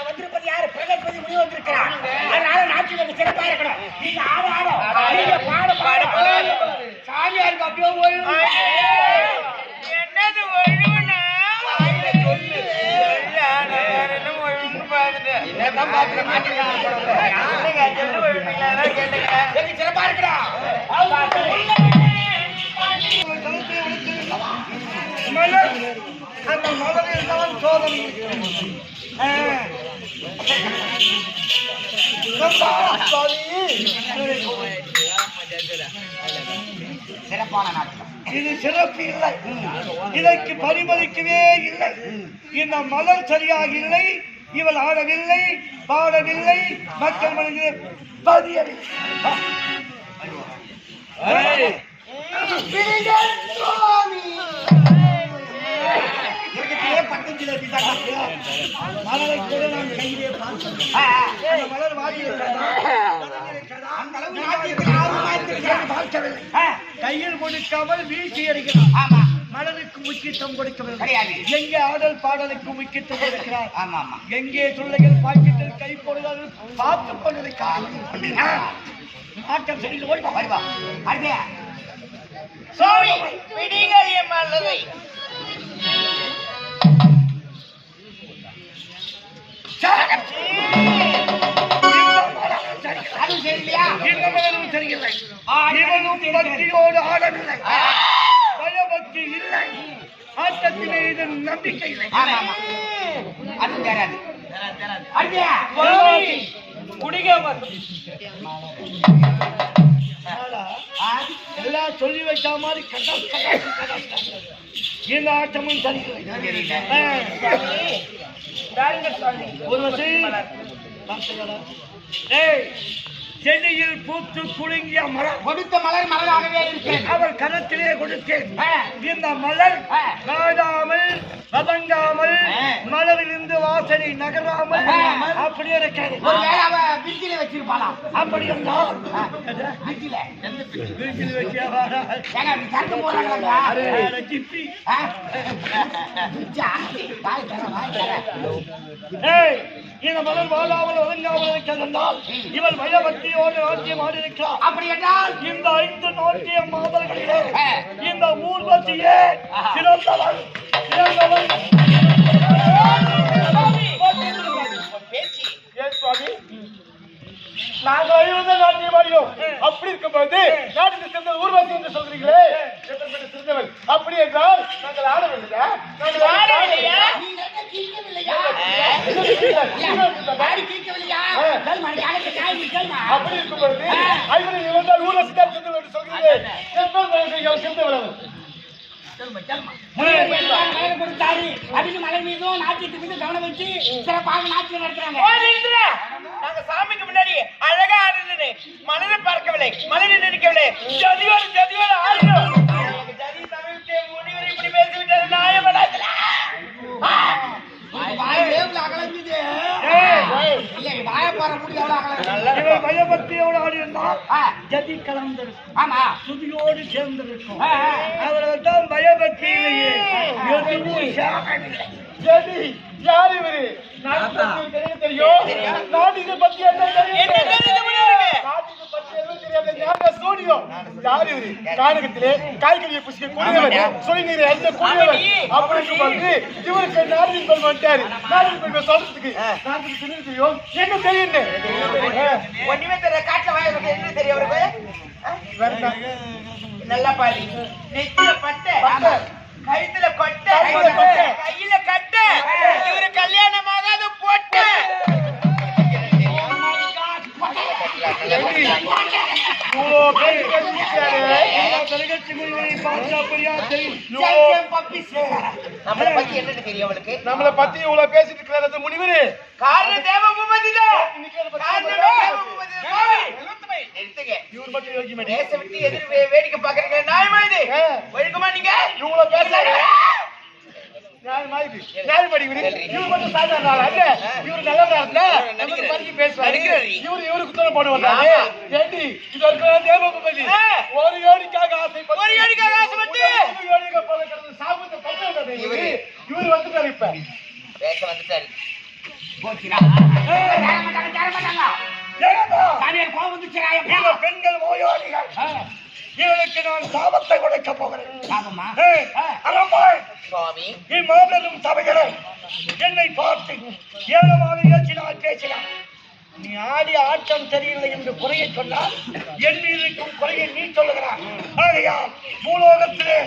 வந்திருப்பது யாரு? பிரகஸ்பதி முடிவு வந்திருக்கிறார். அதனால நாட்டில் சிறப்பா இருக்கணும். நீங்க ஆடு பாடு சாமியாருக்கு அப்படியே ஓய்வு. என்னது ஓய்வுனா சொல்லு. என்னதான் பாத்து சிறப்பா இருக்கிறா. அந்த மகளிர் தான் சோதனை. சிறப்பான நாட்கள். இது சிறப்பு இல்லை, இதற்கு பரிமளிக்கவே இல்லை. இந்த மலர் சரியாக இல்லை, இவள் ஆடவில்லை, பாடவில்லை, மக்கள் மனிதர் பதியவில்லை. மலரை கூட நான் கையிலே பார்த்தேன். மலர் வாடி கையில் கொடுக்காமல் வீசி எறிகிறார். மலருக்கு முக்கியத்துவம் கொடுக்கவில்லை. எங்கே ஆடல் பாடலுக்கு முக்கியத்துவம் கொடுக்கிறார். எங்கே பிள்ளைகள் பாக்கெட்டில் கை போடுவது பார்த்துக் கொண்டிருக்கிறார். ஆட்டம் சரி வருவா சோழி பிடிகள் மலரை அது சரியில்லையா? இந்த மலரும் சரியில்லை. இவனும் பக்தியோடு ஆடவில்லை, பயபக்தி இல்லை, ஆட்டத்தின் மீது நம்பிக்கை இல்லை. அது தராது. எல்லாம் சொல்லி வைத்த மாதிரி இந்த ஆட்டமும் சரியில்லை. செடியில் பூத்து குலுங்கிய மலர் கொடுத்த மலர் மலராகவே இருக்கிறேன். அவர் கணத்திலே கொடுத்தேன். இந்த மலர் காடாமல் வதங்காமல் மலரிலிருந்து வாசனை நகராமல் அப்படியே இருக்கிறது. வச்சிருப்பாளா? அப்படி என்றால் இந்த மலர் வாழாமல் வதங்காமல் இருக்கிறதால் இவள் பயபக்தியோடு நாட்டியம் ஆடியிருக்கிறார். அப்படி என்றால் இந்த 5 நாட்டிய மாதர்களிலே இந்த ஊர்வசியே சிறந்தவள். நாங்கள் 50 நாட்டியம் ஆடியோம். அப்படி இருக்கும்போது நாட்டுக்கு சேர்ந்த ஊர்வசி என்று சொல்றீங்களே, சிறந்தவள். அப்படி என்றால் நாங்கள் ஆடவில்லையா? அப்படி இருக்கும்போது ஊர்வசி தான் சென்றவள் என்று சொல்கிறீர்கள். மலை மீதும் நாட்டியத்து மீதும் கவனம் வச்சு சிறப்பாக நாட்டியம் நடத்துறாங்க. நாங்க சாமிக்கு முன்னாடி அழகா ஆடுறது மலரை பார்க்கவில்லை, மலரை நினைக்கவில்லை. ஜதியோடு ஆடுறோம். ஜதி தமிழுக்கு முனிவரை இப்படி பேசிவிட்டாரு. நியாயப்படாதுல பயபக்தியோடு ஆடி இருந்தால் ஜதி கலந்திருக்கும். ஆமா, சுதியோடு சேர்ந்திருக்கும். அவர்கள் தான் பயபக்தி இல்லையே. ஜதி யார் இவரு? தெரியும். நாட்டினை பத்தி என்ன தெரியும்? கானகத்திலே காய்கறியை புசிக்க கூடியவர் சொல்லினீர். எந்த கூடியவர் அப்படி வந்து இவருக்கு நாட்டின் பெண் வந்துட்டாரு. நாட்டின் பெண் சொல்றதுக்கு நாட்டுக்கு தெரியும். என்ன தெரியும்? ஒண்ணுமே தெரியல. காட்டுல வாங்க என்ன தெரியும் அவருக்கு? நல்லா பாரு. நெத்தில பட்டை, கழுத்துல கொட்டை, கையில கட்டை. இவரு கல்யாணமாகாத போட்டு நம்மளை பத்தி இவ்வளவு பேசிட்டு இருக்கிறது முனிவரு காரணம் தேவ பூபதி தான். வேடிக்கை பாக்குறீங்க. நியாயமா இது? ஒழுக்கமா நீங்க இவ்வளவு பேசுறாங்க. இவருக்கு துணை போட வந்தாரு. ஒரு யோடிக்காக ஆசைப்பட்டு சாபத்தை இப்ப பேச வந்துட்டாரு. பெண்கள் ஓயோடிகள் இவளுக்கு நான் சாபத்தை உடைக்க போகிறேன். சுவாமி இம்மாபெரும் சபைகளை என்னை பார்த்து ஏழமாக ஏற்றினால் பேசினார். நீ ஆடி ஆட்டம் சரியில்லை என்று குறையை சொன்னால் என் மீது இருக்கும் குறையை நீ சொல்லுகிறார். ஆகையால் பூலோகத்திலே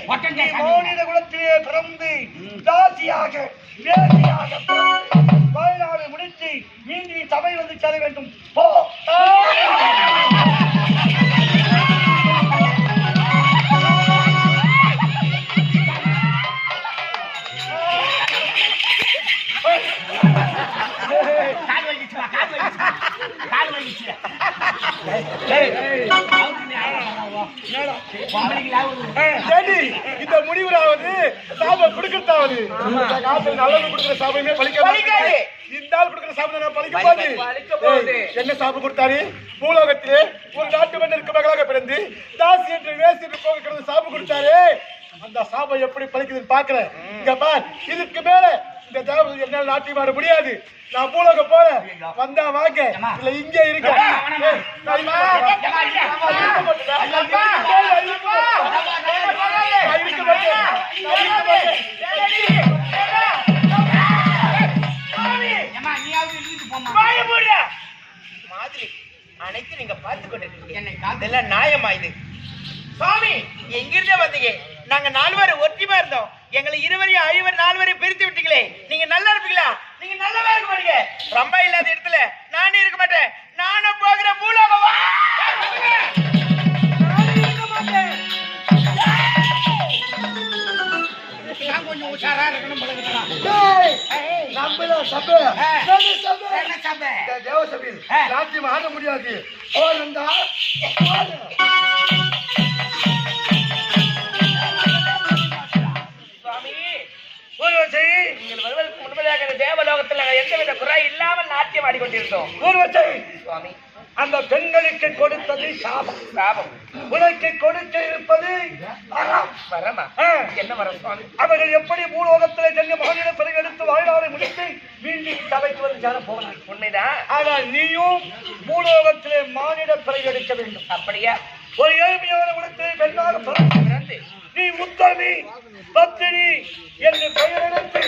மாநில குலத்திலே பிறந்து தாசியாக வேசியாக வாழ்நாளை முடித்து மீண்டும் சபை வந்து சேர வேண்டும். போ இந்த முடிவுறாவது சாபம் கொடுக்கறதாவது நல்லது கொடுக்கிற சாபமே பலிக்காது. இந்த ஆள் கொடுக்கிற சாபம் பலிக்காது. என்ன சாபம் கொடுத்தாரு? பூலோகத்திலே ஒரு நாட்டு மன்னருக்கு மகளாக பிறந்து தாசி என்று வேசி என்று போக கிடந்து சாபம் கொடுத்தாரு. அந்த சாபம் எப்படி பலிக்குதுன்னு பாக்குறேன். இங்க பார், இதுக்கு மேல இந்த தேவதை என்னால நாட்டியம் ஆட முடியாது. நான் பூலோகம் போல வந்தா வாங்க, இல்ல இங்க இருக்க. மாதிரி அனைத்து நீங்க பார்த்து கொண்டிருக்கீங்க. நியாயமா இது? சுவாமி எங்கிருந்தே வந்தீங்க? நாங்க 4 பேர் ஒற்றுமையா இருந்தோம். எங்களை 2 4 பேரை பிரித்து விட்டீங்களே, நீங்க நல்லா இருப்பீங்களா? நீங்க நல்லாவே இருக்க மாட்டீங்க. ரொம்ப இல்லாத இடத்துல நானே இருக்க மாட்டேன். நானும் போகிற பூலோகம் கொஞ்சம் உஷாரா இருக்கணும். நாட்டியம் ஆட முடியாது. நீங்கள் வருவதற்கு முன்பதாக தேவலோகத்தில் எந்தவித குறை இல்லாமல் நாட்டியம் ஆடிக்கொண்டிருந்தோம். சுவாமி அந்த பெண்களுக்கு கொடுத்தது சாபம். சாபம் உனக்கு கொடுத்து இருப்பது வரமா? என்ன வரம் சுவாமி? அவர்கள் எப்படி பூலோகத்தில் சென்று மாநில பிறகு எடுத்து வாழ்நாளை முடித்து மீண்டும் சபைக்கு வந்து சேர போகிறார். உண்மைதான். ஆனால் நீயும் பூலோகத்திலே மாநில பிறகு எடுக்க வேண்டும். அப்படியா? ஒரு ஏழ்மையான உலகத்திலே பெண்ணாக பிறந்து நீ முத்தமி பத்தினி என்று பெயரெடுத்து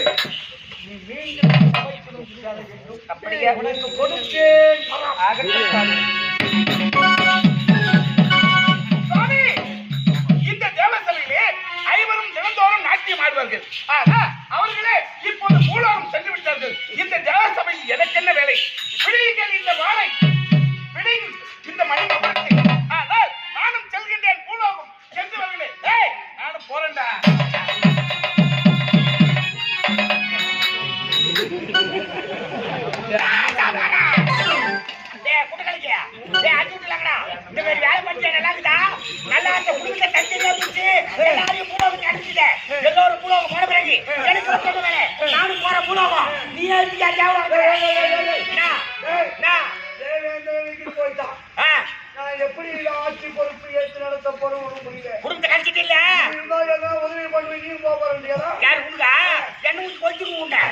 நீ மீண்டும் சபைக்கு வந்து சேர வேண்டும். அப்படியா? உனக்கு கொடுத்தேன். சுவாமி இந்த தேவசபையிலே 5 தினந்தோறும் நாட்டியம் ஆடுவார்கள். ஆனா அவர்களே இப்போது பூலோகம் சென்று விட்டார்கள். இந்த தேவசபையில் எனக்கு என்ன வேலை? விடுங்கள் இந்த வாழை, விடுங்கள் இந்த மணி. ஆனால் நானும் செல்கின்றேன் பூலோகம். சென்று வருகிறேன். நானும் போறேன்டா. எல்லோரும் பூலோகம் போன பிறகு நானும் போற பூலோகம். நீ போயிட்டான். நான் எப்படி ஆட்சி பொறுப்பு ஏற்று நடத்த போறோம் குடும்பத்தை கழிச்சிட்டு இல்ல உதவி பண்ணுவேன். நீ போக போறேன். யாரு உண்டா? என்ன கொஞ்சம் உண்டா?